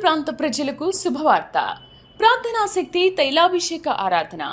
ప్రాంత ప్రజలకు శుభవార్త. ప్రార్థనాశక్తి తైలాభిషేక ఆరాధన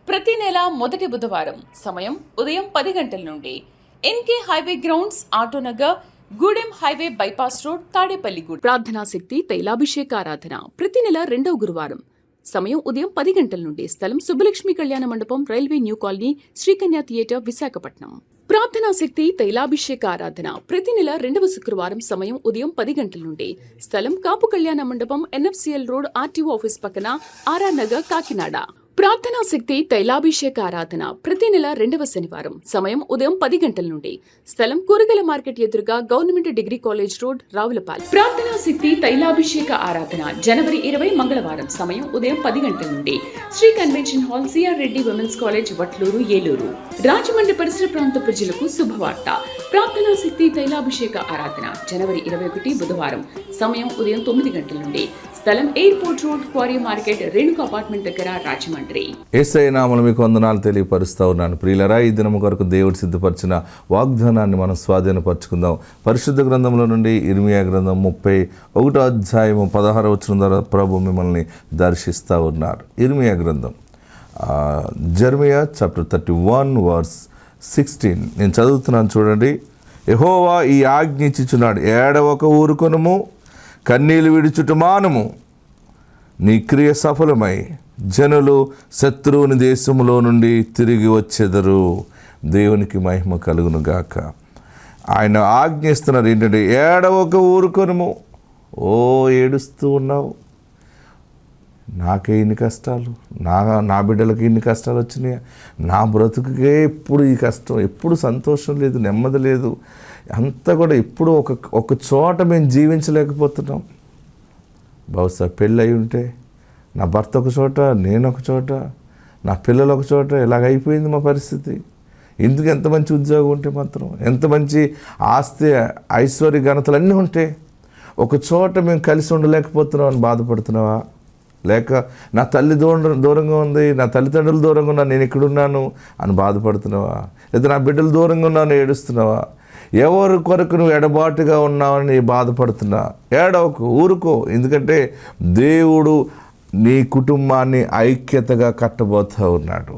ప్రతి నెల మొదటి బుధవారం. సమయం ఉదయం 10 గంటల నుండి. NK highway grounds, Autonagar, Gudem highway bypass road, Tadepalligudem. ప్రార్థనాశక్తి తైలాభిషేక ఆరాధన ప్రతి నెల 2వ గురువారం. సమయం ఉదయం 10 గంటల నుండి. స్థలం సుబ్బలక్ష్మి కళ్యాణ మండపం, railway new colony, Srikanya theatre, Visakhapatnam. ప్రార్థనాశక్తి తైలాభిషేక ఆరాధన ప్రతి నెల 2వ శుక్రవారం. సమయం ఉదయం 10 గంటల నుండి. స్థలం కాపు కళ్యాణ మండపం, ఎన్ఎఫ్సిఎల్ రోడ్, ఆర్టీఓ ఆఫీస్ పక్కన, ఆర్ఆర్ నగర్, కాకినాడ. ప్రార్థనాశక్తి తైలాభిషేక ఆరాధన ప్రతి నెల 2వ శనివారం. సమయం ఉదయం 10 గంటల నుండి. స్థలం కూరగాయల మార్కెట్ ఎదురుగా, government degree college road, Ravulapalem. ప్రార్థనాశక్తి తైలాభిషేక ఆరాధన జనవరి 20 మంగళవారం. సమయం ఉదయం 10 గంటల నుండి. Sri convention hall, CR Reddy women's college, Vatluru, Eluru. Rajahmundry పరిసర ప్రాంత ప్రజలకు శుభవార్త. ప్రార్థనాశక్తి తైలాభిషేక ఆరాధన జనవరి 21 బుధవారం. సమయం ఉదయం 9 గంటల నుండి. స్థలం airport road, quarry market, Renuka apartment దగ్గర, రాజమండ్రి. యేసయ్య నామములో మీకు వందనాలు తెలియపరుస్తా ఉన్నాను. ప్రియులరా, ఈ దినము కొరకు దేవుడు సిద్ధపరిచిన వాగ్దానాన్ని మనం స్వాధీనపరచుకుందాం. పరిశుద్ధ గ్రంథంలో నుండి ఇర్మియా గ్రంథం 31వ అధ్యాయము 16వ వచనం ద్వారా ప్రభు మిమ్మల్ని దర్శిస్తూ ఉన్నారు. ఇర్మియా గ్రంథం, జెర్మియా చాప్టర్ 31 వర్స్ 16. నేను చదువుతున్నాను, చూడండి. యెహోవా ఈ ఆజ్ఞ ఇచ్చుచున్నాడు, ఏడవక ఊరుకొనుము, కన్నీళ్ళు విడుచుట మానుము. నీ క్రియ సఫలమై జనులు శత్రువుని దేశంలో నుండి తిరిగి వచ్చెదరు. దేవునికి మహిమ కలుగును గాక. ఆయన ఆజ్ఞిస్తున్నారు ఏంటంటే, ఏడవక ఊరుకొనుము. ఏడుస్తూ ఉన్నావు, నాకే ఇన్ని కష్టాలు, నా బిడ్డలకి ఇన్ని కష్టాలు వచ్చినాయి, నా బ్రతుకుకే ఎప్పుడు ఈ కష్టం, ఎప్పుడు సంతోషం లేదు, నెమ్మది లేదు, అంతా కూడా ఎప్పుడు ఒక చోట మేము జీవించలేకపోతున్నాం. బహుశా పెళ్ళి అయి ఉంటే నా భర్త ఒక చోట, నేను ఒక చోట, నా పిల్లలు ఒక చోట, ఇలాగైపోయింది మా పరిస్థితి. ఎందుకు ఎంత మంచి ఉద్యోగం ఉంటే మాత్రం, ఎంత మంచి ఆస్తి, ఐశ్వర్య, ఘనతలు అన్నీ ఉంటే ఒక చోట మేము కలిసి ఉండలేకపోతున్నాం అని బాధపడుతున్నావా? లేక నా తల్లి దూరంగా ఉంది, నా తల్లిదండ్రులు దూరంగా ఉన్నా, నేను ఇక్కడున్నాను అని బాధపడుతున్నావా? లేదా నా బిడ్డలు దూరంగా ఉన్నాను ఏడుస్తున్నావా? ఎవరి కొరకు నువ్వు ఎడబాటుగా ఉన్నావని బాధపడుతున్నా? ఏడవకు, ఊరుకో. ఎందుకంటే దేవుడు నీ కుటుంబాన్ని ఐక్యతగా కట్టబోతూ ఉన్నాడు.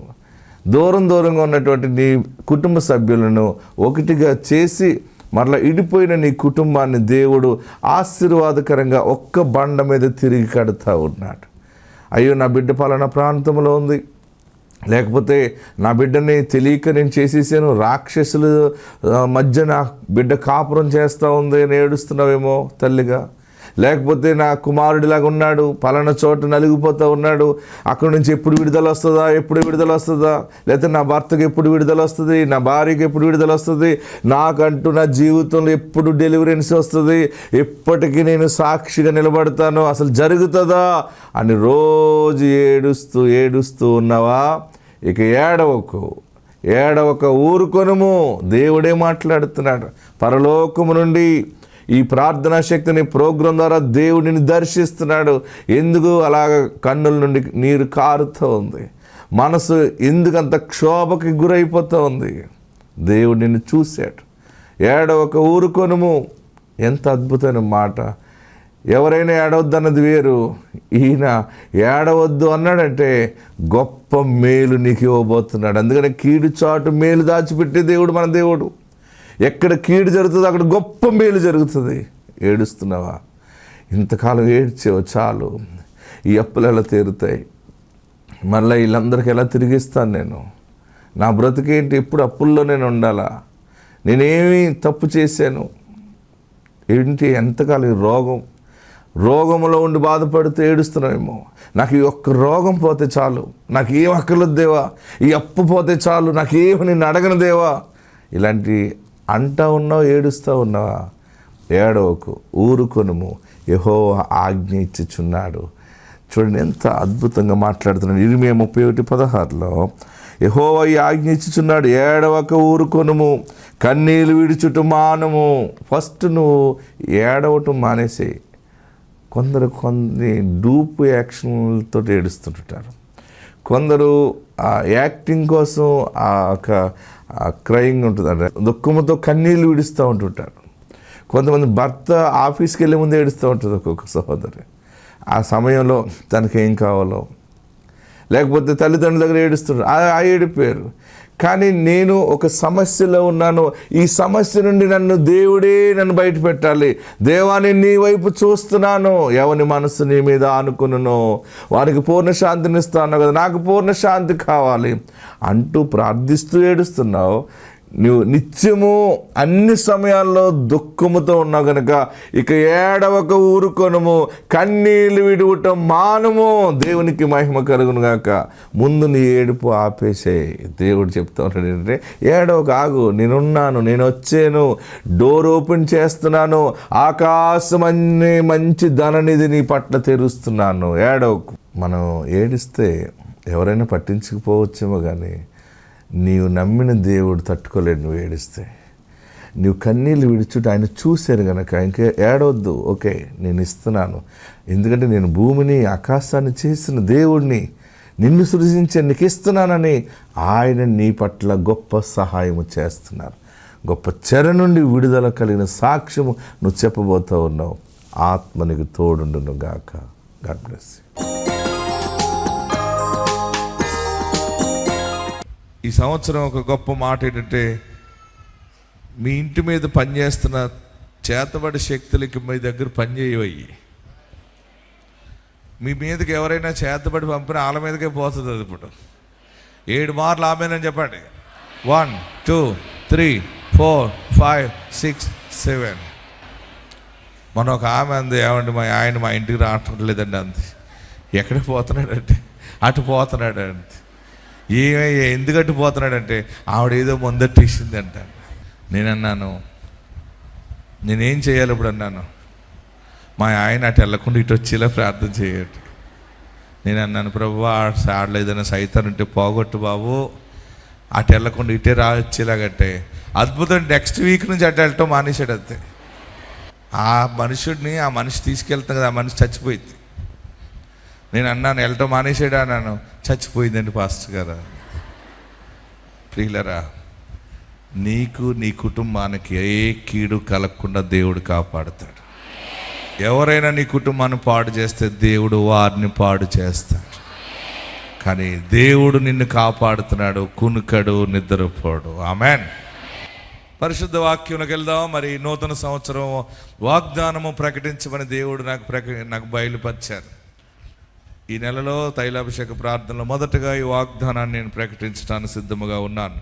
దూరంగా ఉన్నటువంటి నీ కుటుంబ సభ్యులను ఒకటిగా చేసి మరలా ఇడిపోయిన నీ కుటుంబాన్ని దేవుడు ఆశీర్వాదకరంగా ఒక్క బండ మీద తిరిగి కడుతూ ఉన్నాడు. అయ్యో, నా బిడ్డ పలానా ప్రాంతంలో ఉంది, లేకపోతే నా బిడ్డని తెలియక నేను చేసేసాను, రాక్షసుల మధ్య నా బిడ్డ కాపురం చేస్తూ ఉంది అని ఏడుస్తున్నావేమో తల్లిగా. లేకపోతే నా కుమారుడిలాగా ఉన్నాడు, పలానా చోట నలిగిపోతూ ఉన్నాడు, అక్కడి నుంచి ఎప్పుడు విడుదల వస్తుందా, లేకపోతే నా భర్తకి ఎప్పుడు విడుదల వస్తుంది, నా భార్యకి ఎప్పుడు విడుదల వస్తుంది, నాకంటూ నా జీవితంలో ఎప్పుడు డెలివరెన్స్ వస్తుంది, ఎప్పటికీ నేను సాక్షిగా నిలబడతాను, అసలు జరుగుతుందా అని రోజు ఏడుస్తూ ఉన్నావా? ఇక ఏడవక ఊరుకొనుము. దేవుడే మాట్లాడుతున్నాడు. పరలోకము నుండి ఈ ప్రార్థనా శక్తిని ప్రోగ్రాం ద్వారా దేవుడిని దర్శిస్తున్నాడు. ఎందుకు అలాగ కన్నుల నుండి నీరు కారుతూ ఉంది? మనసు ఎందుకంత క్షోభకి గురైపోతూ ఉంది? దేవుడు నిన్ను చూశాడు. ఏడవక ఊరుకొనుము. ఎంత అద్భుతమైన మాట. ఎవరైనా ఏడవద్దు అన్నది వేరు, ఈయన ఏడవద్దు అన్నాడంటే గొప్ప మేలు నీకు ఇవ్వబోతున్నాడు. అందుకని కీడు చాటు మేలు దాచిపెట్టే దేవుడు మన దేవుడు. ఎక్కడ కీడు జరుగుతుందో అక్కడ గొప్ప మేలు జరుగుతుంది. ఏడుస్తున్నావా? ఇంతకాలం ఏడ్చావు, చాలు. ఈ అప్పులు ఎలా తీరుతాయి? మళ్ళీ వీళ్ళందరికీ ఎలా తిరిగిస్తాను నేను? నా బ్రతికేంటి? ఎప్పుడు అప్పుల్లో నేను ఉండాలా? నేనేమి తప్పు చేశాను ఏంటి? ఎంతకాలం ఈ రోగంలో ఉండి బాధపడుతూ ఏడుస్తున్నావేమో. నాకు ఈ ఒక్క రోగం పోతే చాలు, నాకు ఏం అక్కర్లేదు దేవా, ఈ అప్పు పోతే చాలు, నాకేమి నిన్ను అడగను దేవా, ఇలాంటి అంటా ఉన్నావు, ఏడుస్తూ ఉన్నావా? ఏడవకు, ఊరుకొనుము. యెహోవా ఆజ్ఞ ఇచ్చుచున్నాడు. చూడండి ఎంత అద్భుతంగా మాట్లాడుతున్నాడు. ఇర్మియా 31:16లో యెహోవా ఈ ఆజ్ఞ ఇచ్చుచున్నాడు, ఏడవక ఊరుకొనుము, కన్నీళ్ళు విడుచుట మానుము. ఫస్ట్ నువ్వు ఏడవటం మానేసేయి. కొన్ని డూపు యాక్షన్లతో ఏడుస్తుంటారు. కొందరు యాక్టింగ్ కోసం క్రయింగ్ ఉంటుంది, అంటే దుఃఖంతో కన్నీళ్ళు విడుస్తూ ఉంటుంటారు. కొంతమంది భర్త ఆఫీస్కి వెళ్ళే ముందు ఏడుస్తూ ఉంటుంది ఒక్కొక్క సహోదరి. ఆ సమయంలో తనకేం కావాలో, లేకపోతే తల్లిదండ్రుల దగ్గర ఏడుస్తున్నారు, ఆ ఏడిపోయారు. కానీ నేను ఒక సమస్యలో ఉన్నాను, ఈ సమస్య నుండి దేవుడే నన్ను బయట పెట్టాలి, దేవాన్ని నీ వైపు చూస్తున్నాను, ఎవని మనసు నీ మీద ఆనుకును వారికి పూర్ణ శాంతినిస్తాను కదా, నాకు పూర్ణ శాంతి కావాలి అంటూ ప్రార్థిస్తూ ఏడుస్తున్నావు. నువ్వు నిత్యము అన్ని సమయాల్లో దుఃఖముతో ఉన్నావు కనుక ఇక ఏడవక ఊరుకొనుము, కన్నీళ్ళు విడువటం మానము, దేవునికి మహిమ కలుగును గాక. ముందు నీ ఏడుపు ఆపేసే. దేవుడు చెప్తా ఉన్నాడు ఏంటంటే, ఏడవక ఆగు, నేనున్నాను, నేను వచ్చాను, డోర్ ఓపెన్ చేస్తున్నాను, ఆకాశం అనే మంచి ధననిధి నీ పట్ల తెరుస్తున్నాను, ఏడవకు. మనం ఏడిస్తే ఎవరైనా పట్టించుకుపోవచ్చేమో, కానీ నీవు నమ్మిన దేవుడు తట్టుకోలేడు. నువ్వు ఏడిస్తే, నువ్వు కన్నీళ్ళు విడిచుట ఆయన చూశారు కనుక ఇంకా ఏడవద్దు. ఓకే, నేను ఇస్తున్నాను, ఎందుకంటే నేను భూమిని ఆకాశాన్ని చేసిన దేవుడిని, నిన్ను సృజించి నీకు ఇస్తున్నానని ఆయన నీ పట్ల గొప్ప సహాయము చేస్తున్నారు. గొప్ప చెర నుండి విడుదల కలిగిన సాక్ష్యము నువ్వు చెప్పబోతూ ఉన్నావు. ఆత్మ నీకు తోడుండును గాక. God bless. ఈ సంవత్సరం ఒక గొప్ప మాట ఏంటంటే, మీ ఇంటి మీద పనిచేస్తున్న చేతబడి శక్తులకి మీ దగ్గర పనిచేయవయ్యి. మీ మీదకి ఎవరైనా చేతబడి పంపిన వాళ్ళ మీదకే పోతుంది. అది ఇప్పుడు 7 మార్లు ఆమెనని చెప్పండి. 1 2 3 4 5 6 7. మన ఒక ఆమె అంది, ఏమండి ఆయన మా ఇంటికి రావట్లేదండి అంది. ఎక్కడ పోతున్నాడంటే, అటు పోతున్నాడండి. ఎందుకట్టు పోతున్నాడంటే, ఆవిడ ఏదో ముందట్టేసింది అంట. నేనన్నాను, నేనేం చేయాలి ఇప్పుడు అన్నాను. మా ఆయన అటు వెళ్ళకుండా ఇటు వచ్చేలా ప్రార్థన చేయట్టు. నేను అన్నాను, ప్రభు ఆడలో ఏదైనా సైతాన్ ఉంటే పోగొట్టు బాబు, అటు వెళ్ళకుండా ఇటే వచ్చేలాగంటే అద్భుతం. నెక్స్ట్ వీక్ నుంచి అటు వెళ్ళటం మానేశాడు. అంతే. ఆ మనిషి తీసుకెళ్తాం కదా, ఆ మనిషి చచ్చిపోయింది. నేను అన్నాను, వెళ్ళటం మానేసాడా అన్నాను. చచ్చిపోయిందండి పాస్టర్ గారు. ప్రియులరా, నీకు నీ కుటుంబానికి ఏ కీడు కలగకుండా దేవుడు కాపాడుతాడు. ఎవరైనా నీ కుటుంబాన్ని పాడు చేస్తే దేవుడు వారిని పాడు చేస్తాడు. కానీ దేవుడు నిన్ను కాపాడుతున్నాడు, కునుకడు, నిద్రపోడు. ఆమెన్. పరిశుద్ధ వాక్యంలోకి వెళ్దాం. మరి నూతన సంవత్సరం వాగ్దానము ప్రకటించమని దేవుడు నాకు బయలుపరిచారు. ఈ నెలలో తైలాభిషేక ప్రార్థనలో మొదటగా ఈ వాగ్దానాన్ని నేను ప్రకటించడానికి సిద్ధముగా ఉన్నాను.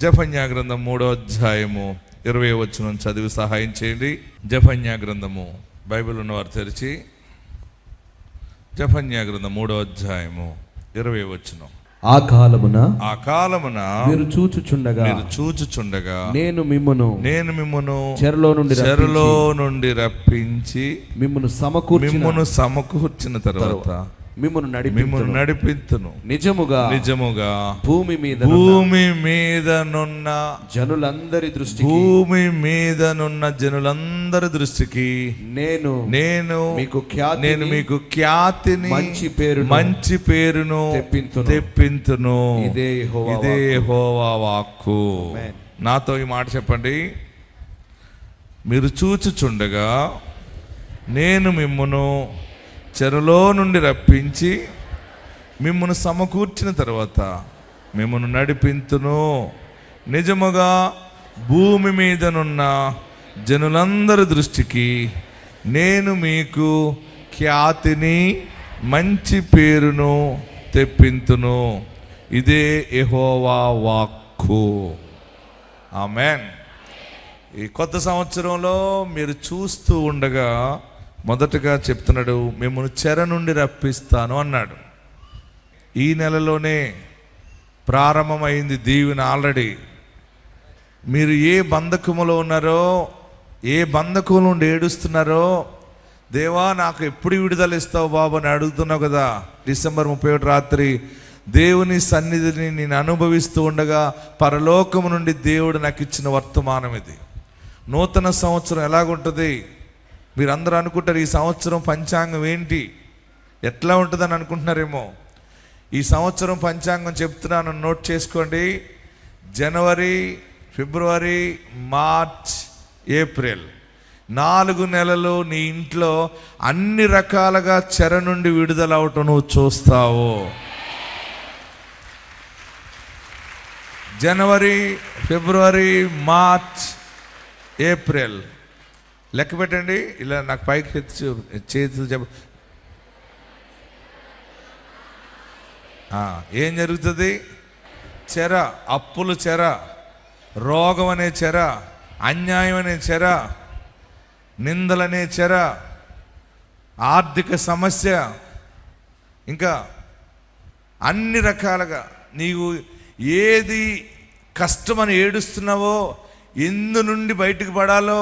జెఫన్యా గ్రంథం 3వ అధ్యాయము 20వ వచనం చదివి సహాయం చేయండి. జెఫన్యా గ్రంథము, బైబిల్ ఉన్నవారు తెరిచి జెఫన్యా గ్రంథం 3వ అధ్యాయము 20వ వచనం. ఆ కాలమున మీరు చూచుచుండగా నేను మిమ్మును చెరలో నుండి రప్పించి మిమ్మును సమకూర్చిన తర్వాత మిమ్మును నడిపింతును. నిజముగా భూమి మీదనున్న జనులందరి దృష్టికి నేను మీకు ఖ్యాతిని మంచి పేరును తెప్పింతును. ఇదే యెహోవా వాక్కు. నాతో ఈ మాట చెప్పండి. మీరు చూచుచుండగా నేను మిమ్మును చెరలో నుండి రప్పించి మిమ్మును సమకూర్చిన తర్వాత మిమ్మును నడిపింతును. నిజముగా భూమి మీదనున్న జనులందరి దృష్టికి నేను మీకు ఖ్యాతిని మంచి పేరును తెప్పింతును. ఇదే యెహోవా వాక్కు. ఆమేన్. ఈ కొత్త సంవత్సరంలో మీరు చూస్తూ ఉండగా మొదటగా చెప్తున్నాడు, మిమ్మల్ని చెర నుండి రప్పిస్తాను అన్నాడు. ఈ నెలలోనే ప్రారంభమైంది దీవెన. ఆల్రెడీ మీరు ఏ బంధకములో ఉన్నారో, ఏ బంధకం నుండి ఏడుస్తున్నారో, దేవా నాకు ఎప్పుడు విడుదల ఇస్తావు బాబు అని అడుగుతున్నావు కదా. డిసెంబర్ 31 రాత్రి దేవుని సన్నిధిని నేను అనుభవిస్తూ ఉండగా పరలోకము నుండి దేవుడు నాకు ఇచ్చిన వర్తమానం ఇది. నూతన సంవత్సరం ఎలాగుంటుంది? మీరందరూ అనుకుంటారు ఈ సంవత్సరం పంచాంగం ఏంటి, ఎట్లా ఉంటుందని అనుకుంటున్నారేమో. ఈ సంవత్సరం పంచాంగం చెప్తున్నాను, నోట్ చేసుకోండి. జనవరి, ఫిబ్రవరి, మార్చ్, ఏప్రిల్ 4 నెలలు నీ ఇంట్లో అన్ని రకాలుగా చెర నుండి విడుదల అవటం నువ్వు చూస్తావు. జనవరి, ఫిబ్రవరి, మార్చ్, ఏప్రిల్ లెక్క పెట్టండి. ఇలా నాకు పైకి చేతులు చెప్ప. ఏం జరుగుతుంది? చెర, అప్పులు చెర, రోగం అనే చెర, అన్యాయం అనే చెర, నిందలనే చెర, ఆర్థిక సమస్య, ఇంకా అన్ని రకాలుగా నీవు ఏది కష్టమని ఏడుస్తున్నావో, ఎందు నుండి బయటకు పడాలో,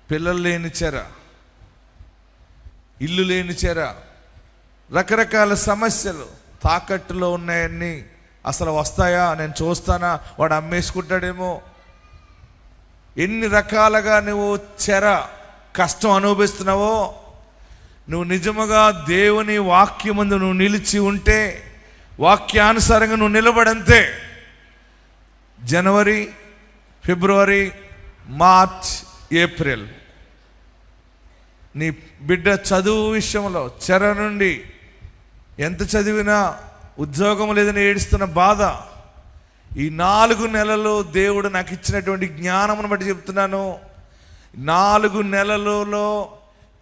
పిల్లలు లేని చెర, ఇల్లు లేని చెర, రకరకాల సమస్యలు తాకట్టులో ఉన్నాయన్నీ అసలు వస్తాయా, నేను చూస్తానా, వాడు అమ్మేసుకుంటాడేమో, ఎన్ని రకాలుగా నువ్వు చెర కష్టం అనుభవిస్తున్నావో, నువ్వు నిజముగా దేవుని వాక్యమందు నువ్వు నిలిచి ఉంటే, వాక్యానుసారంగా నువ్వు నిలబడంతే, జనవరి, ఫిబ్రవరి, మార్చ్, ఏప్రిల్ నీ బిడ్డ చదువు విషయంలో చెర నుండి, ఎంత చదివినా ఉద్యోగం లేదని ఏడుస్తున్న బాధ, ఈ 4 నెలలు దేవుడు నాకు ఇచ్చినటువంటి జ్ఞానమును బట్టి చెప్తున్నాను, 4 నెలలలో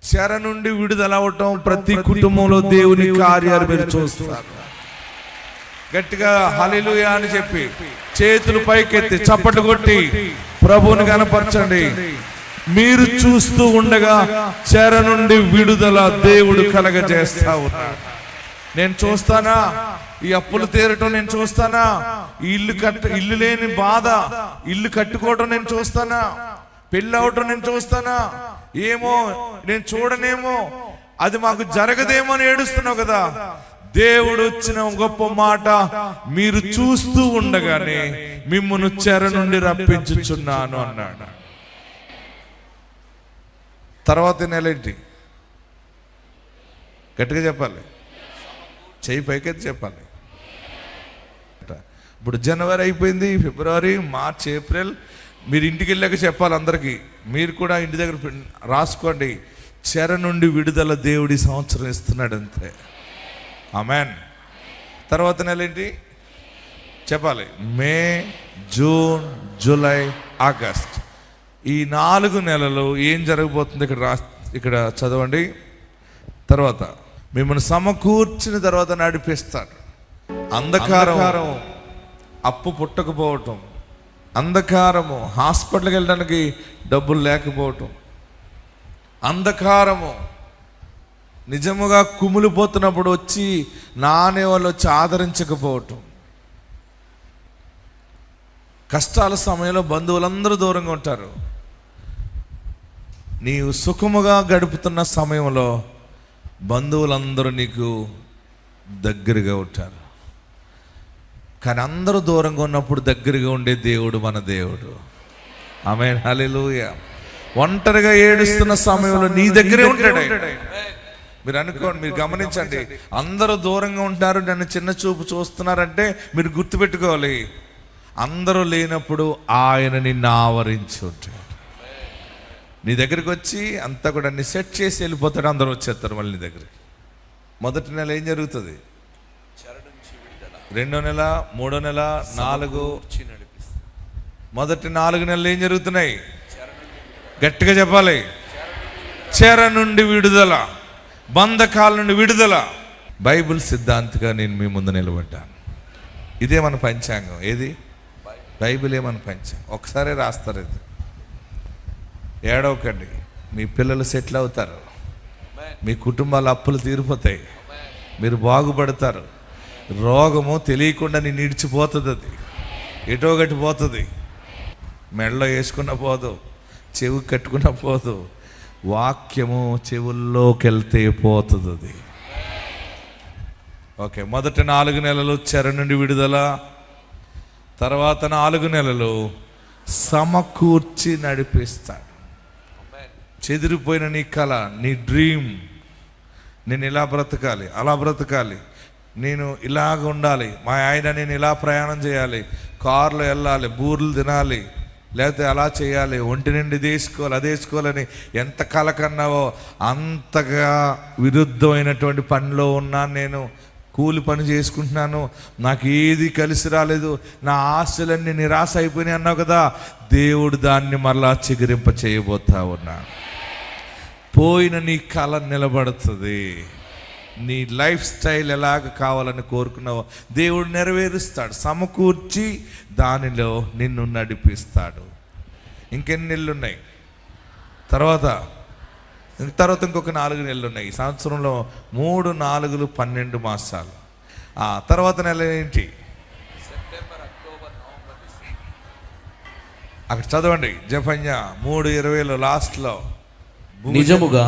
చెర నుండి విడుదల అవటం ప్రతి కుటుంబంలో దేవుని కార్యాలు మీరు చూస్తారు. గట్టిగా హల్లెలూయా అని చెప్పి చేతులు పైకెత్తి చప్పట్లు కొట్టి ప్రభువుని కనపరచండి. మీరు చూస్తూ ఉండగా చెర నుండి విడుదల దేవుడు కలగజేస్తా ఉన్నాడు. నేను చూస్తానా ఈ అప్పులు తీరటం, నేను చూస్తానా ఈ ఇల్లు లేని బాధ, ఇల్లు కట్టుకోవటం నేను చూస్తానా, పెళ్ళి అవటం నేను చూస్తానా, ఏమో నేను చూడనేమో, అది మాకు జరగదేమో అని ఏడుస్తున్నావు కదా. దేవుడు వచ్చిన గొప్ప మాట, మీరు చూస్తూ ఉండగానే మిమ్మును చెర నుండి రప్పించుచున్నాను అన్నాడు. తర్వాత నెల ఏంటి? గట్టిగా చెప్పాలి, చెయ్యి పైకెత్తి చెప్పాలి. ఇప్పుడు జనవరి అయిపోయింది, ఫిబ్రవరి, మార్చ్, ఏప్రిల్. మీరు ఇంటికి వెళ్ళాక చెప్పాలి అందరికీ. మీరు కూడా ఇంటి దగ్గర రాసుకోండి, చెర నుండి విడుదల దేవుడి సంవత్సరం ఇస్తున్నాడు అంతే. ఆమెన్. తర్వాత నెల ఏంటి చెప్పాలి? మే, జూన్, జూలై, ఆగస్ట్. ఈ 4 నెలలు ఏం జరగబోతుంది ఇక్కడ చదవండి. తర్వాత మిమ్మల్ని సమకూర్చిన తర్వాత నడిపిస్తాడు. అంధకారం, అప్పు పుట్టకపోవటం, అంధకారము, హాస్పిటల్కి వెళ్ళడానికి డబ్బులు లేకపోవటం, అంధకారము, నిజముగా కుమిలిపోతున్నప్పుడు వచ్చి నానే వాళ్ళు వచ్చి ఆదరించకపోవటం, కష్టాల సమయంలో బంధువులందరూ దూరంగా ఉంటారు. నీవు సుఖముగా గడుపుతున్న సమయంలో బంధువులందరూ నీకు దగ్గరగా ఉంటారు. కానీ అందరూ దూరంగా ఉన్నప్పుడు దగ్గరగా ఉండే దేవుడు మన దేవుడు. ఆమేన్, హల్లెలూయా. ఒంటరిగా ఏడుస్తున్న సమయంలో నీ దగ్గరే ఉంటాడు. మీరు అనుకోండి, మీరు గమనించండి, అందరూ దూరంగా ఉంటారు, నన్ను చిన్న చూపు చూస్తున్నారంటే మీరు గుర్తుపెట్టుకోవాలి, అందరూ లేనప్పుడు ఆయన నిన్ను ఆవరించి ఉంటాడు. నీ దగ్గరికి వచ్చి అంతా కూడా అన్ని సెట్ చేసి వెళ్ళిపోతాడు. అందరూ వచ్చేస్తారు మళ్ళీ నీ దగ్గరికి. మొదటి నెల ఏం జరుగుతుంది? రెండో నెల, మూడో నెల, 4 మొదటి 4 నెలలు ఏం జరుగుతున్నాయి? గట్టిగా చెప్పాలి, చెర నుండి విడుదల, బంధకాల నుండి విడుదల. బైబిల్ సిద్ధాంతిగా నేను మీ ముందు నిలబడ్డాను. ఇదే మన పంచాంగం. ఏది? బైబిలే మన పంచాంగం. ఒకసారి రాస్తారు. ఇది ఏడవకండి, మీ పిల్లలు సెటిల్ అవుతారు, మీ కుటుంబాల అప్పులు తీరిపోతాయి, మీరు బాగుపడతారు. రోగము తెలియకుండా నేను ఇడిచిపోతుంది, అది ఎటో గట్టిపోతుంది. మెడలో వేసుకున్న పోదు, చెవి కట్టుకున్న పోదు, వాక్యము చెవుల్లోకి వెళ్తే పోతుంది అది. ఓకే, మొదటి 4 నెలలు చెర నుండి విడుదల, తర్వాత 4 నెలలు సమకూర్చి నడిపిస్తాడు. చెదిరిపోయిన నీ కళ, నీ డ్రీమ్, నేను ఇలా బ్రతకాలి, అలా బ్రతకాలి, నేను ఇలాగ ఉండాలి, మా ఆయన నేను ఇలా ప్రయాణం చేయాలి, కారులో వెళ్ళాలి, బూర్లు తినాలి, లేకపోతే అలా చేయాలి, ఒంటి నిండి ఇది వేసుకోవాలి, అది వేసుకోవాలని ఎంత కలకన్నావో అంతగా విరుద్ధమైనటువంటి పనిలో ఉన్నాను. నేను కూలి పని చేసుకుంటున్నాను, నాకు ఏది కలిసి రాలేదు, నా ఆశలన్నీ నిరాశ అయిపోయినాయి అన్నావు కదా. దేవుడు దాన్ని మరలా చిగురింప చేయబోతా ఉన్నాడు. పోయిన నీ కళ నిలబడుతుంది. నీ లైఫ్ స్టైల్ ఎలాగ కావాలని కోరుకున్నావో దేవుడు నెరవేరుస్తాడు, సమకూర్చి దానిలో నిన్ను నడిపిస్తాడు. ఇంకెన్ని నెలలు ఉన్నాయి? తర్వాత ఇంకొక 4 నెలలు ఉన్నాయి. ఈ సంవత్సరంలో 3, 4, 12 మాసాలు. తర్వాత నెల ఏంటి? September, October, November, December. అక్కడ చదవండి, జెఫన్యా 3:20 లాస్ట్లో, నిజముగా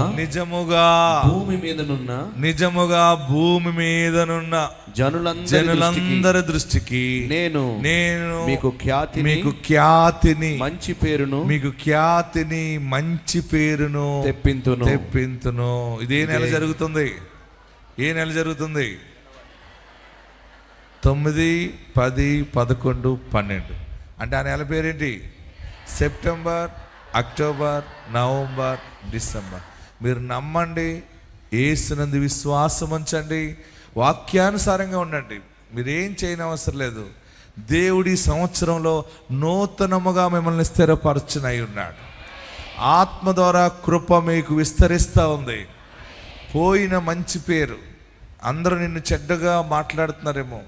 భూమి మీదనున్న జనులందరి దృష్టికి నేను మీకు ఖ్యాతిని మంచి పేరును తెప్పింతును. ఇదే నెల జరుగుతుంది. ఏ నెల జరుగుతుంది? 9, 10, 11, 12. అంటే ఆ నెల పేరేంటి? September, October, November, December. మీరు నమ్మండి, యేసునందు విశ్వాసం ఉంచండి, వాక్యానుసారంగా ఉండండి. మీరేం చేయని అవసరం లేదు. దేవుడి సంవత్సరంలో నూతనముగా మిమ్మల్ని స్థిరపరచునై ఉన్నాడు. ఆత్మ ద్వారా కృప మీకు విస్తరిస్తూ ఉంది. పోయిన మంచి పేరు, అందరూ నిన్ను చెడ్డగా మాట్లాడుతున్నారేమో,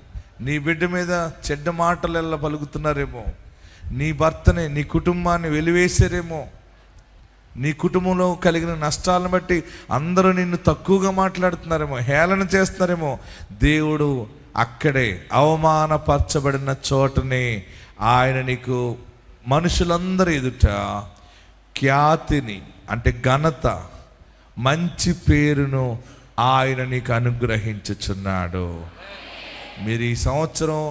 నీ బిడ్డ మీద చెడ్డ మాటలు పలుకుతున్నారేమో, నీ భర్తని, నీ కుటుంబాన్ని వెలివేశారేమో, నీ కుటుంబంలో కలిగిన నష్టాలను బట్టి అందరూ నిన్ను తక్కువగా మాట్లాడుతున్నారేమో, హేళన చేస్తున్నారేమో. దేవుడు అక్కడే అవమానపరచబడిన చోటనే ఆయన నీకు మనుషులందరి ఎదుట ఖ్యాతిని, అంటే ఘనత, మంచి పేరును ఆయన నీకు అనుగ్రహించుచున్నాడు. మీరు ఈ సంవత్సరం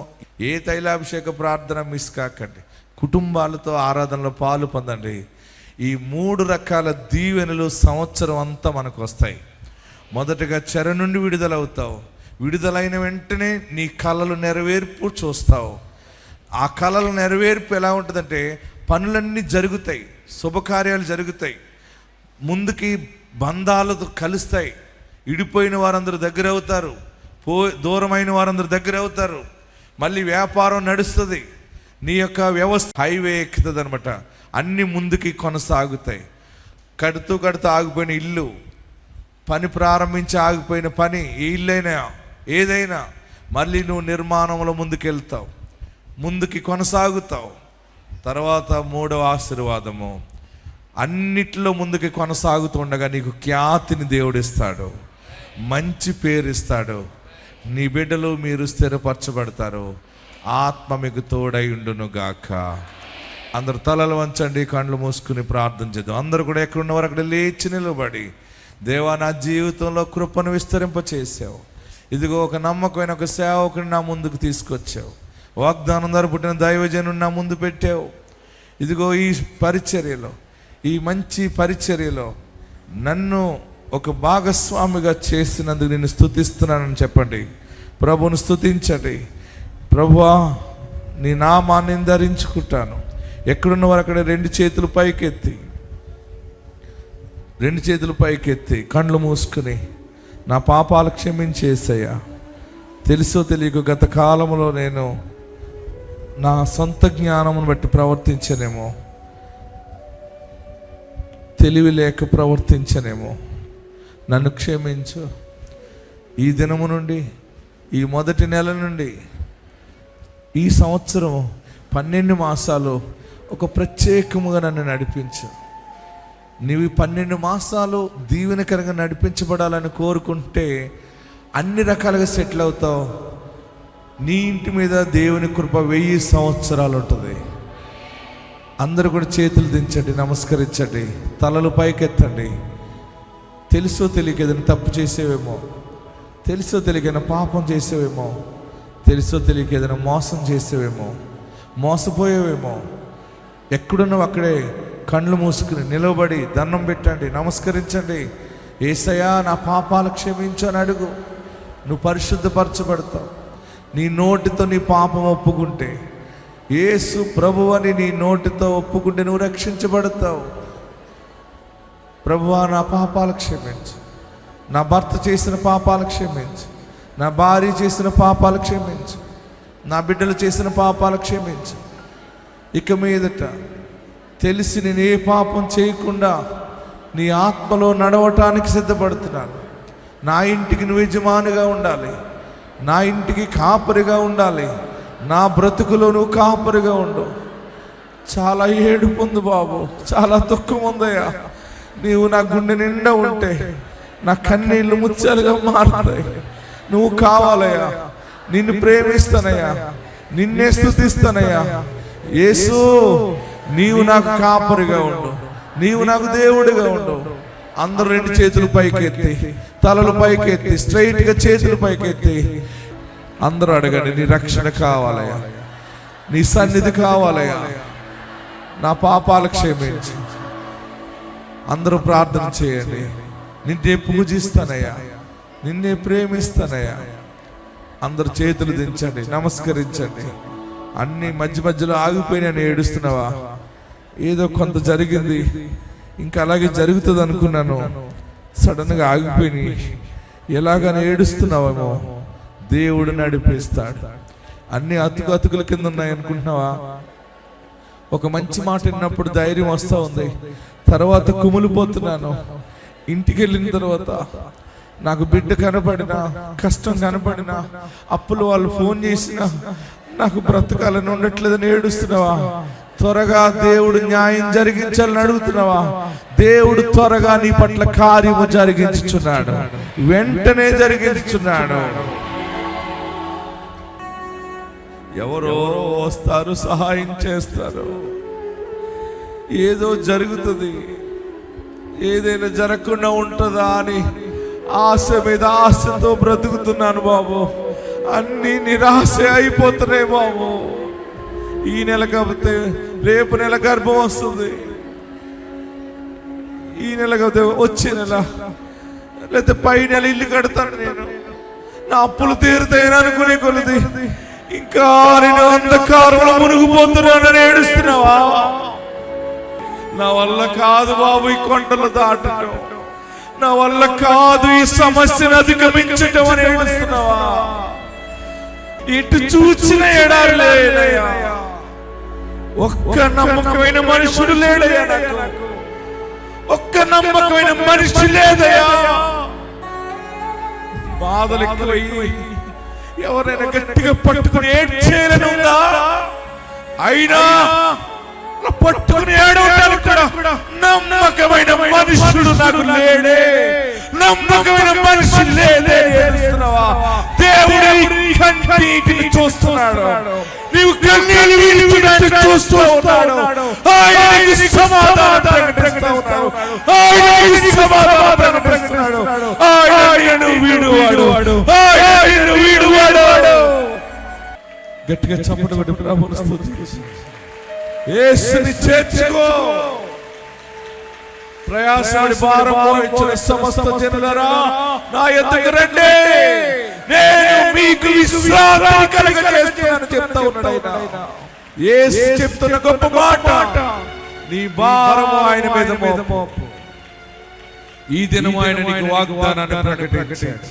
ఏ తైలాభిషేక ప్రార్థన మిస్ కాకండి. కుటుంబాలతో ఆరాధనలో పాలు పొందండి. ఈ 3 రకాల దీవెనలు సంవత్సరం అంతా మనకు వస్తాయి. మొదటగా చెర నుండి విడుదలవుతావు. విడుదలైన వెంటనే నీ కళలు నెరవేర్పు చూస్తావు. ఆ కళల నెరవేర్పు ఎలా ఉంటుందంటే, పనులన్నీ జరుగుతాయి, శుభకార్యాలు జరుగుతాయి, ముందుకి బంధాలతో కలుస్తాయి, ఇడిపోయిన వారందరూ దగ్గర అవుతారు, దూరమైన వారందరూ దగ్గర అవుతారు, మళ్ళీ వ్యాపారం నడుస్తుంది, నీ యొక్క వ్యవస్థ హైవే ఎక్కుతుంది అనమాట. అన్నీ ముందుకి కొనసాగుతాయి. కడుతూ ఆగిపోయిన ఇల్లు, పని ప్రారంభించి ఆగిపోయిన పని, ఏ ఇల్లైనా ఏదైనా మళ్ళీ నువ్వు నిర్మాణంలో ముందుకెళ్తావు, ముందుకి కొనసాగుతావు. తర్వాత 3వ ఆశీర్వాదము, అన్నిట్లో ముందుకి కొనసాగుతుండగా నీకు ఖ్యాతిని దేవుడిస్తాడు, మంచి పేరు ఇస్తాడు. నీ బిడ్డలు మీరు స్థిరపరచబడతారు. ఆత్మ మీకు తోడై ఉండును గాక. అందరు తలలు వంచండి, కళ్ళు మూసుకుని ప్రార్థన చేద్దాం. అందరూ కూడా ఎక్కడున్నవారు అక్కడ లేచి నిలబడి, దేవా నా జీవితంలో కృపను విస్తరింపచేసావు. ఇదిగో ఒక నమ్మకమైన ఒక సేవకుని నా ముందుకు తీసుకొచ్చావు. వాగ్దానం ద్వారా పుట్టిన దైవజనుని నా ముందు పెట్టావు. ఇదిగో ఈ పరిచర్యలో, ఈ మంచి పరిచర్యలో నన్ను ఒక భాగస్వామిగా చేసినందుకు నేను స్తుతిస్తున్నానని చెప్పండి. ప్రభువును స్తుతించండి. ప్రభువా నీ నామాన్ని ధరించుకుంటాను. ఎక్కడున్నవారు అక్కడ 2 చేతులు పైకెత్తి కళ్ళు మూసుకుని, నా పాపాలు క్షమించేసయ్యా. తెలుసో తెలియక గత కాలంలో నేను నా సొంత జ్ఞానమును బట్టి ప్రవర్తించనేమో, తెలివి లేక ప్రవర్తించనేమో, నన్ను క్షమించు. ఈ దినము నుండి, ఈ మొదటి నెల నుండి, ఈ సంవత్సరం 12 మాసాలు ఒక ప్రత్యేకముగా నన్ను నడిపించు. నీవు 12 మాసాలు దీవెనకరంగా నడిపించబడాలని కోరుకుంటే అన్ని రకాలుగా సెటిల్ అవుతావు. నీ ఇంటి మీద దేవుని కృప 1000 సంవత్సరాలు ఉంటుంది. అందరూ కూడా చేతులు దించండి, నమస్కరించండి, తలలు పైకెత్తండి. తెలుసో తెలియక ఏదైనా తప్పు చేసేవేమో, తెలుసో తెలియక ఏదైనా పాపం చేసేవేమో, తెలుసో తెలియక ఏదైనా మోసం చేసేవేమో, మోసపోయేవేమో. ఎక్కడున్నావు అక్కడే కళ్ళు మూసుకుని నిలబడి దండం పెట్టండి, నమస్కరించండి. యేసయ్యా నా పాపాలు క్షమించు అని అడుగు. నువ్వు పరిశుద్ధపరచబడతావు. నీ నోటితో నీ పాపం ఒప్పుకుంటే, యేసు ప్రభువని నీ నోటితో ఒప్పుకుంటే నువ్వు రక్షించబడతావు. ప్రభువా, నా పాపాలు క్షమించు, నా భర్త చేసిన పాపాలు క్షమించు, నా భార్య చేసిన పాపాలు క్షమించు, నా బిడ్డలు చేసిన పాపాలు క్షమించు. ఇక మీదట తెలిసి నేను ఏ పాపం చేయకుండా నీ ఆత్మలో నడవటానికి సిద్ధపడుతున్నాను. నా ఇంటికి నువ్వు యజమానిగా ఉండాలి, నా ఇంటికి కాపరిగా ఉండాలి, నా బ్రతుకులో నువ్వు కాపరిగా ఉండు. చాలా ఏడుపు ఉంది బాబు, చాలా దుఃఖం ఉందయ్యా. నీవు నా గుండె నిండా ఉంటే నా కన్నీళ్ళు ముత్యాలుగా మారుతాయి. నువ్వు కావాలయ్యా, నిన్ను ప్రేమిస్తానయ్యా, నిన్నే స్తుతిస్తానయ్యా. యేసు, నీవు నాకు కాపరిగా ఉండు, నీవు నాకు దేవుడిగా ఉండు. అందరూ రెండు చేతులు పైకెత్తి, తలలు పైకెత్తి, స్ట్రైట్ గా చేతులు పైకెత్తి అందరూ అడగండి, నీ రక్షణ కావాలయ్యా, నీ సన్నిధి కావాలయ్యా, నా పాపాలు క్షమించు. అందరూ ప్రార్థన చేయండి. నిన్నే పూజిస్తానయ్యా, నిన్నే ప్రేమిస్తానయ్యా. అందరు చేతులు దించండి, నమస్కరించండి. అన్ని మధ్యలో ఆగిపోయినా ఏడుస్తున్నావా? ఏదో కొంత జరిగింది, ఇంకా అలాగే జరుగుతుంది అనుకున్నాను, సడన్గా ఆగిపోయి ఎలాగని ఏడుస్తున్నావేమో. దేవుడు నడిపిస్తాడు. అన్ని అతుకుల కింద ఉన్నాయి అనుకుంటున్నావా? ఒక మంచి మాట విన్నప్పుడు ధైర్యం వస్తూ ఉంది, తర్వాత కుమిలిపోతున్నాను. ఇంటికి వెళ్ళిన తర్వాత నాకు బిడ్డ కనపడినా, కష్టం కనపడినా, అప్పులు వాళ్ళు ఫోన్ చేసినా నాకు బ్రతకాలని ఉండట్లేదని ఏడుస్తున్నావా? త్వరగా దేవుడు న్యాయం జరిగించాలని అడుగుతున్నావా? దేవుడు త్వరగా నీ పట్ల కార్యము జరిగించుచున్నాడు, వెంటనే జరిగించుచున్నాడు. ఎవరో వస్తారు, సహాయం చేస్తారు, ఏదో జరుగుతుంది, ఏదైనా జరగకుండా ఉంటుందా అని ఆశ మీద ఆశతో బ్రతుకుతున్నాను బాబు. అన్ని నిరాశ అయిపోతున్నాయి బాబు. ఈ నెల కాకపోతే రేపు నెల గర్భం వస్తుంది, ఈ నెల కాకపోతే వచ్చే నెల, లేకపోతే పై నెల ఇల్లు కడతాను నేను, నా అప్పులు తీరుతాయని అనుకునే కొలది ఇంకా నేను అంధకారంలో మునిగిపోతున్నానని ఏడుస్తున్నావా? నా వల్ల కాదు బాబు ఈ కొండలు దాటడం, నా వల్ల కాదు ఈ సమస్యను అధిగమించటం అని ఏడుస్తున్నావా? ఇటు చూచిన ఎడారి లేదయ్యా, ఒక్క నమ్మకమైన మనుషుడు లేడయ్యా, నాకు ఒక్క నమ్మకమైన మనిషి లేదయ్యా. బాధలు ఎక్కువయ్యి ఎవరైనా గట్టిగా పట్టుకుని ఏడ్చేయాలని ఉందా? అయినా పట్టుకుని ఏడవడానికి కూడా నమ్మకమైన మనుషుడు నాకు లేడే, నమ్మకమైన మనిషి లేదే. దేవుడు కన్నీటిని చూస్తున్నాడు, నీవు కన్నీళ్ళు విడిచిపెట్టి చూస్తూ ఉన్నాడు. ఆయనకి సమాధానం ప్రకటిస్తున్నాడు, ఆయనకి సమాధానం ప్రకటిస్తున్నాడు. ఆయనను వీడువాడు, ఆయనను వీడువాడు. గట్టిగా చప్పట్లు కొట్టి ప్రభువును స్తుతించు. యేసుని చేర్చుకో. ప్రయాసపడి భారం మోయించిన సమస్త జనులారా నా యొద్దకు రండి, నేను మీకు విశ్రాంతి కలుగజేస్తానని చెప్తా ఉన్నాడు ఆయన. యేసు చెప్తున్న గొప్ప మాట, నీ భారము ఆయన మీద మోపు. ఈ దినం ఆయన నీకు వాగ్దానాన్ని ప్రకటించాడు.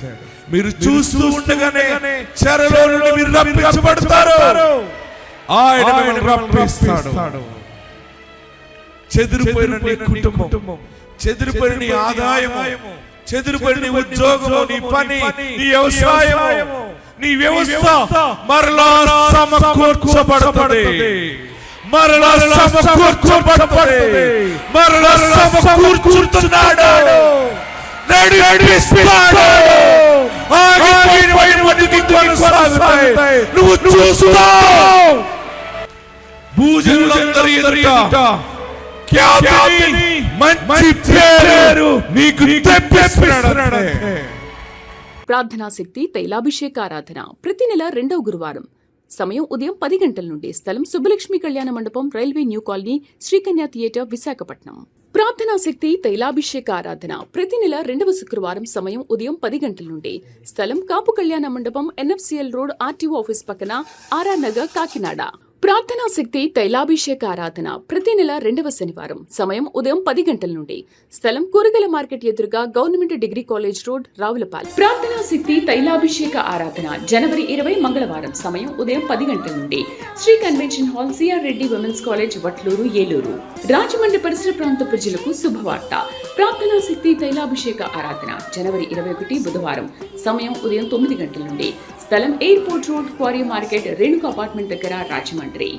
మీరు చూస్తూ ఉండగానే చెరలో నుండి మీరు రప్పించబడతారు, ఆయన మిమ్మల్ని రప్పిస్తాడు. చెదిరిపోయిన నీ కుటుంబం, చెదిరిపోయిన నీ ఆదాయము, చెదిరిపోయిన నీ ఉద్యోగము, నీ పని, నీ వ్యవసాయము, నీ వ్యవస్థ మరలా సమకూర్చబడుతుంది, మరలా సమకూర్చబడుతుంది, మరలా సమకూర్చుతున్నాడు, నడిపిస్తాడు. నువ్వు చూస్తావు. భూజనులందరి ఎదుట ఖ్యాతిని, మంచి పేరు నీకు తెప్పిస్తున్నాడు. ప్రార్థనా శక్తి తైలాభిషేక ఆరాధన ప్రతి నెల 2వ గురువారం. సమయం ఉదయం 10 గంటల నుండి. స్థలం సుబ్బలక్ష్మి కళ్యాణ మండపం, railway new colony, Srikanya theatre, Visakhapatnam. ప్రార్థనా శక్తి తైలాభిషేక ఆరాధన ప్రతి నెల 2వ శుక్రవారం. సమయం ఉదయం 10 గంటల నుండి. స్థలం కాపు కళ్యాణ మండపం, NFCL రోడ్, RTO ఆఫీస్ పక్కన, RR నగర్, కాకినాడ. ప్రార్థనా శక్తి తైలాభిషేక ఆరాధన ప్రతి నెల 2వ శనివారం. సమయం ఉదయం 10 గంటల నుండి. స్థలం కూరగాయల మార్కెట్ ఎదురుగా government degree college road, Ravulapalem. ప్రార్థనా శక్తి తైలాభిషేక ఆరాధన జనవరి 20 మంగళవారం. సమయం ఉదయం 10 గంటల నుండి. Sri convention hall, CR Reddy women's college, Vatluru, Eluru. Rajahmundry పరిసర ప్రాంత ప్రజలకు శుభవార్త. ప్రార్థనా శక్తి తైలాభిషేక ఆరాధన జనవరి 21 బుధవారం. సమయం ఉదయం 9 గంటల నుండి. స్థలం airport road, quarry market, Renuka apartment దగ్గర, రాజమండ్రి.